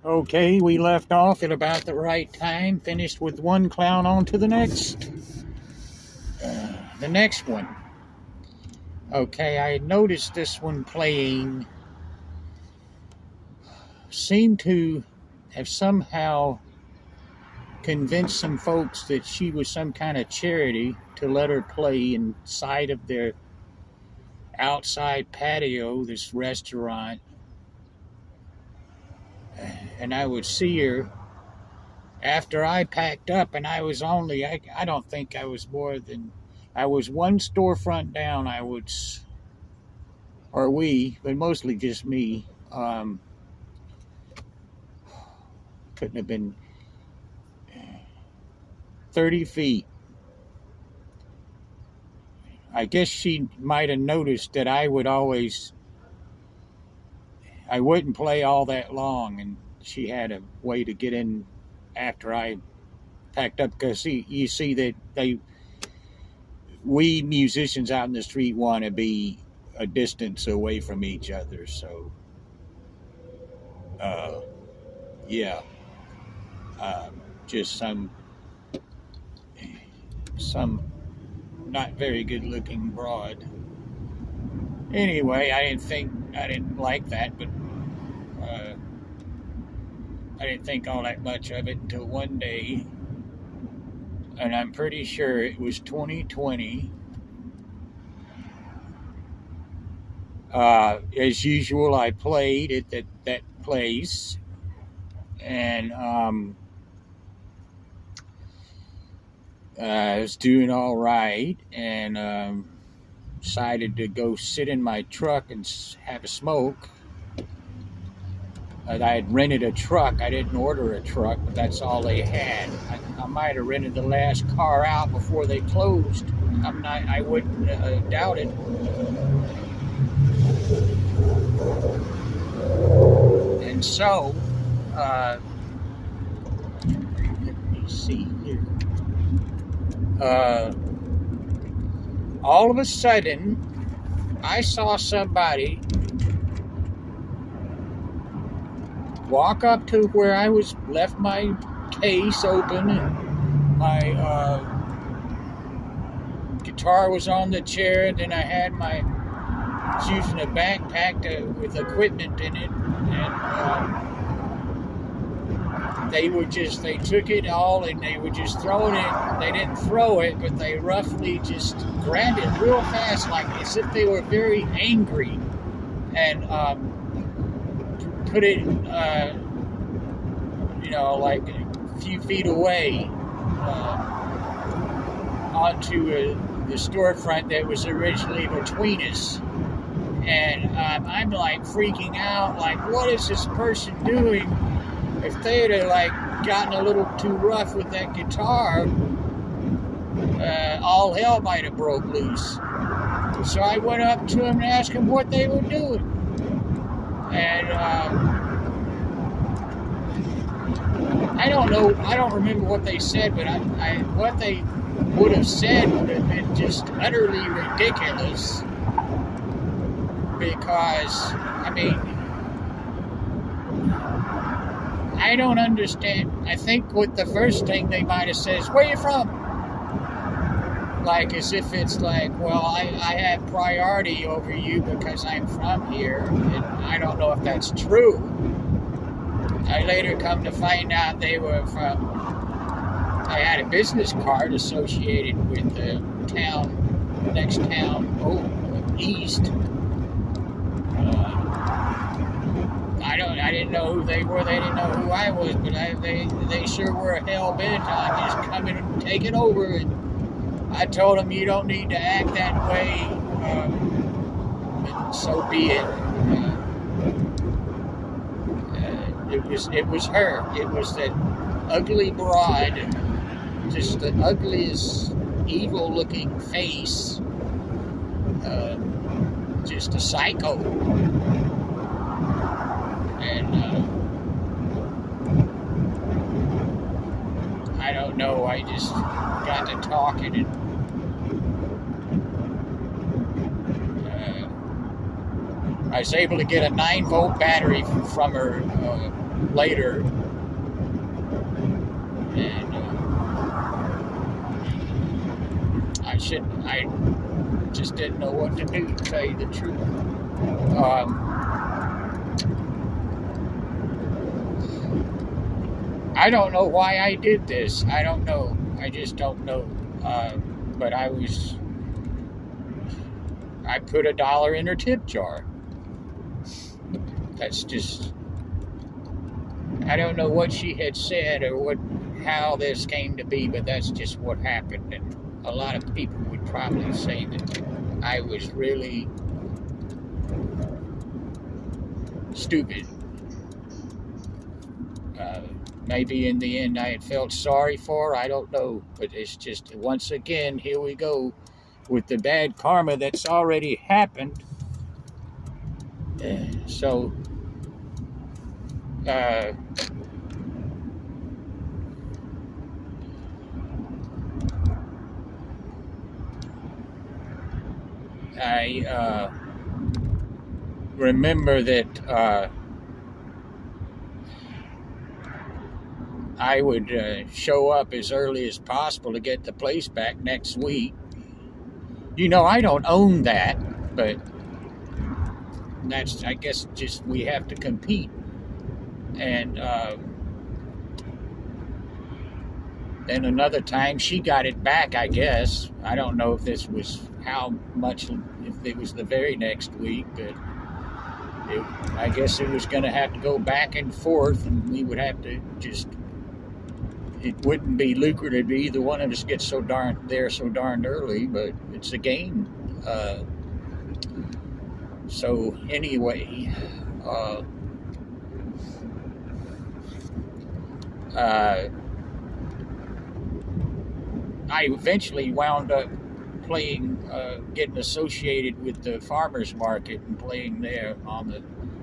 Okay, we left off at about the right time, finished with one clown, on to the next. The next one. Okay, I noticed this one playing seemed to have somehow convinced some folks that she was some kind of charity to let her play inside of their outside patio, this restaurant. And I would see her after I packed up, and I was only, I don't think I was more than, I was one storefront down. Or we, but mostly just me, couldn't have been 30 feet. I guess she might have noticed that I wouldn't play all that long, and she had a way to get in after I packed up, because you see that we musicians out in the street want to be a distance away from each other, so yeah, just some not very good looking broad. Anyway, I didn't like that, but I didn't think all that much of it until one day, and I'm pretty sure it was 2020. As usual, I played at that place, and I was doing all right, and decided to go sit in my truck and have a smoke. I had rented a truck. I didn't order a truck, but that's all they had. I might have rented the last car out before they closed. I wouldn't doubt it. And so, let me see here. All of a sudden, I saw somebody walk up to where I left my case open, and my guitar was on the chair, and then I had I was using a backpack with equipment in it, and they took it all and they were just throwing it. They didn't throw it, but they roughly just grabbed it real fast, like as if they were very angry, and put it, like a few feet away onto the storefront that was originally between us. And I'm like freaking out, like, what is this person doing? If they had like gotten a little too rough with that guitar, all hell might have broke loose. So I went up to them and asked them what they were doing. And I don't remember what they said, but what they would have said would have been just utterly ridiculous. Because, I mean, I don't understand. I think what the first thing they might have said is, where are you from? Like, as if it's like, well, I have priority over you because I'm from here. And I don't know if that's true. I later come to find out they were from, I had a business card associated with the next town east. I didn't know who they were. They didn't know who I was, but they sure were hell bent on just coming and taking over. And I told them, you don't need to act that way. But so be it. It was her. It was that ugly broad, just the ugliest, evil-looking face. Just a psycho. And I don't know, I just got to talking, and I was able to get a 9-volt battery from her later, and I just didn't know what to do, to tell you the truth. I don't know why I did this. I don't know. I just don't know. But I put $1 in her tip jar. That's just, I don't know what she had said or how this came to be, but that's just what happened. And a lot of people would probably say that I was really stupid. Maybe in the end I had felt sorry for her, I don't know. But it's just, once again, here we go with the bad karma that's already happened. So, I remember that I would show up as early as possible to get the place back next week. You know, I don't own that, but that's, I guess, just we have to compete. And then another time she got it back, I guess. I don't know if this was how much, if it was the very next week, but I guess it was going to have to go back and forth, and we would have to just, it wouldn't be lucrative to either one of us get so darned early, but it's a game. So anyway, I eventually wound up playing, getting associated with the farmers market and playing there on the,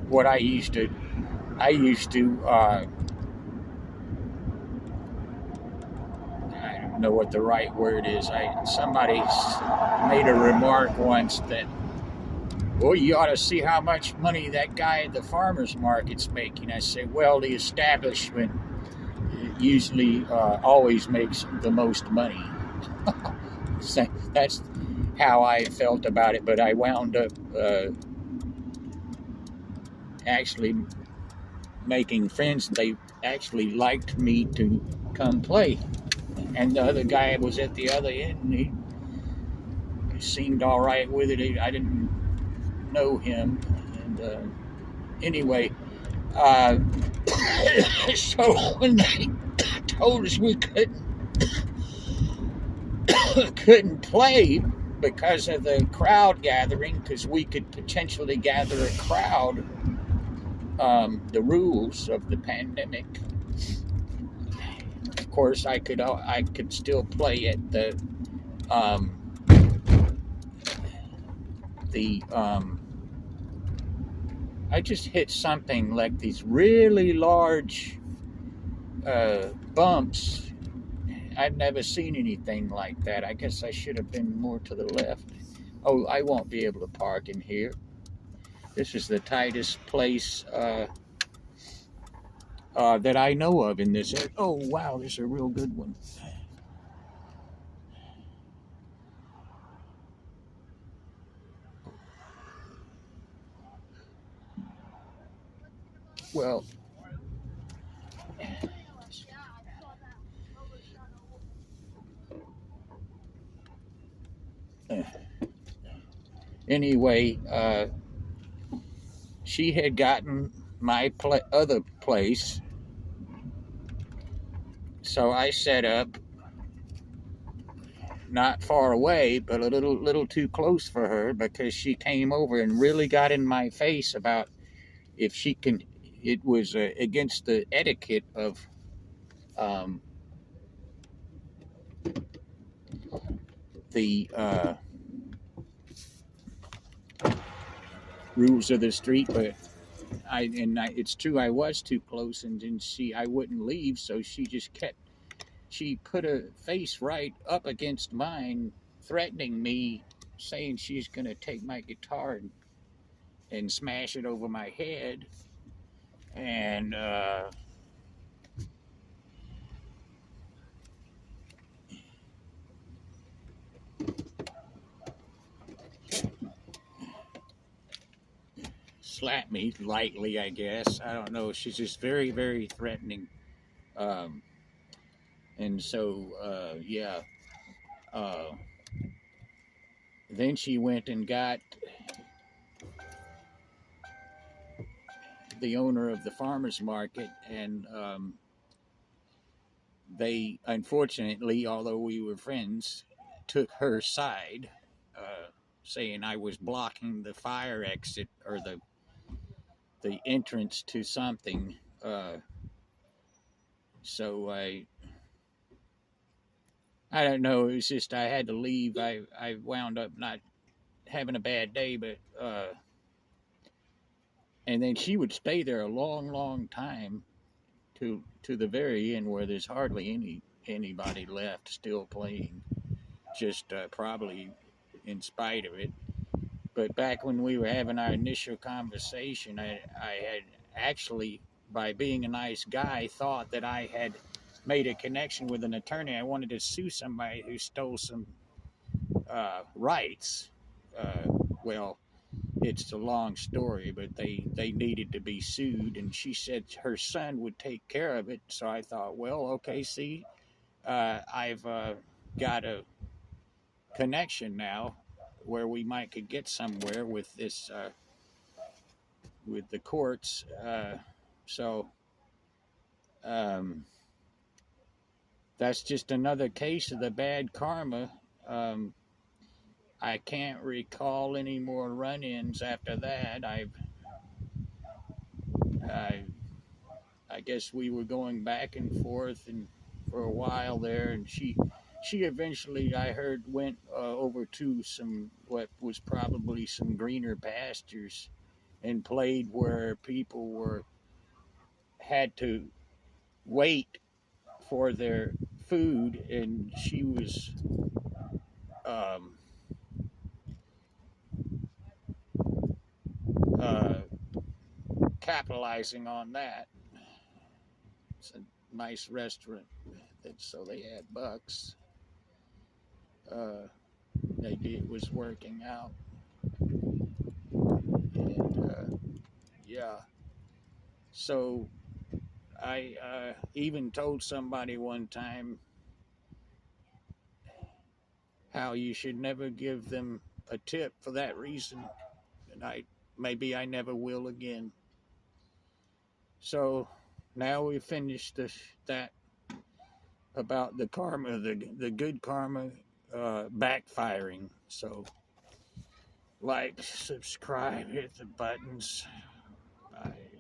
what I used to I don't know what the right word is. Somebody made a remark once that, well, you ought to see how much money that guy at the farmers market's making. I say, well, the establishment usually always makes the most money. So that's how I felt about it, but I wound up actually making friends. They actually liked me to come play, and the other guy was at the other end, and he seemed all right with it. I didn't know him, and anyway, so when they told us we couldn't play because of the crowd gathering, because we could potentially gather a crowd, the rules of the pandemic. Of course, I could still play at I just hit something like these really large bumps. I've never seen anything like that. I guess I should have been more to the left. Oh, I won't be able to park in here. This is the tightest place that I know of in this area. Oh, wow, this is a real good one. Well, anyway, she had gotten my other place, so I set up not far away, but a little too close for her, because she came over and really got in my face about if she can. It was against the etiquette of the rules of the street, but it's true, I was too close, and then I wouldn't leave, so she put her face right up against mine, threatening me, saying she's going to take my guitar and smash it over my head. And slapped me lightly, I guess. I don't know. She's just very, very threatening. Um, and so, yeah. Uh, then she went and got the owner of the farmer's market, and they, unfortunately, although we were friends, took her side, saying I was blocking the fire exit or the entrance to something. So I don't know. It was just I had to leave. I wound up not having a bad day, but and then she would stay there a long, long time to the very end where there's hardly anybody left still playing. Just probably in spite of it. But back when we were having our initial conversation, I had actually, by being a nice guy, thought that I had made a connection with an attorney. I wanted to sue somebody who stole some rights. Uh, well, it's a long story, but they needed to be sued, and she said her son would take care of it. So I thought, well, okay, see, I've got a connection now where we might could get somewhere with this with the courts. So um, that's just another case of the bad karma. Um, I can't recall any more run-ins after that. I, I guess we were going back and forth and for a while there, and she eventually, I heard, went over to some what was probably some greener pastures and played where people were had to wait for their food, and she was um, uh, capitalizing on that. It's a nice restaurant, so they had bucks. Uh, it was working out, and yeah. So I even told somebody one time how you should never give them a tip for that reason, and maybe I never will again. So now we finished that about the karma, the good karma backfiring. So like, subscribe, hit the buttons. Bye.